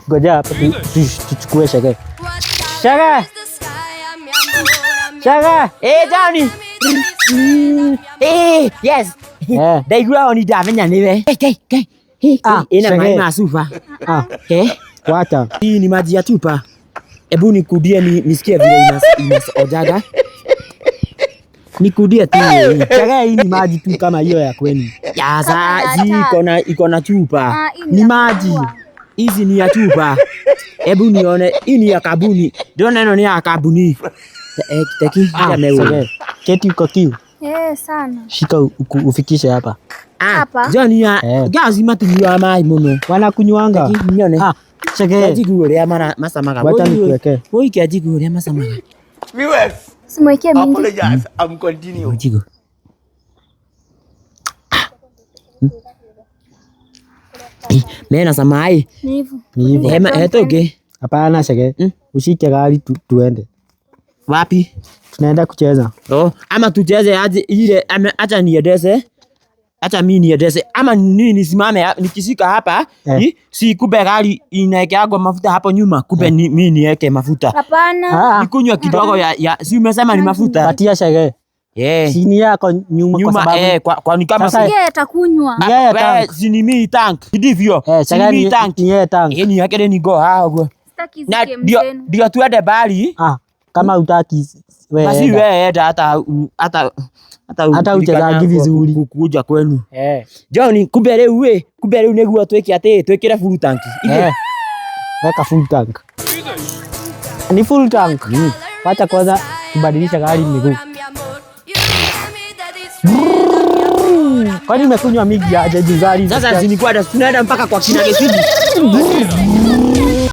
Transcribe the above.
Ngoja hapa tuchukue Shege. Shege. Shege. Johnny. Yes. Ndaigua oni ndamenya niwe. Ina maji ma supa. Wacha. Hii ni maji ya chupa. Hebu nikudie nisikie vile inaojaga. Nikudie tu. Shege, hii ni maji tu kama hiyo ya kwenu. Ya sasa iko na chupa. Ni maji. Hizi ni ya chupa. Hebu nione, hii ni ya kabuni. Ndio neno ni ya kabuni. Teki Shege. Keti uko kiu. Sana. Shika ufikishe hapa. Hapa. Johnny gazi matunywa mai muno. Wanakunywanga. Nione. Shege. Jiguria mana masamaga. Wacha nikuweke. Wewe kiajiguria masamaga. Viewers, Simwekee mingi. apologize. I'm continue. Jigo. Mena samai. Ni hivyo. Ni hivyo. Hetoke. Hapana Shege. Ushike gari tuende. Wapi? Tunaenda kucheza. Ama tucheze aje ile acha niendeze. Acha mimi niendeze. Ama nini nisimame nikishika hapa, si kumbe gari inawekeagwa mafuta hapo nyuma. Kumbe mimi niweke mafuta. Hapana. Nikunywa kidogo ya si umesema ni mafuta. Patia Shege. Sini yako nyuma kwa sababu kwa ni kama Sasa yeye atakunywa. sini mimi tank. Ndivyo. Shege ni tank. Ni tank. Ni yake ni go hapo. Sitaki Na zike mzenu. ndio tuende bali. Kama utaki wewe. Basi wewe hata uchezaji vizuri kuja kwenu. John kumbe leo niguo tweke ate twekere full tank. Weka full tank. Ni full tank. Wacha kwanza kubadilisha gari miguu. Kwani umekunywa mingi aje juzari? Sasa zilikuwa tunaenda mpaka kwa kina Gesudi.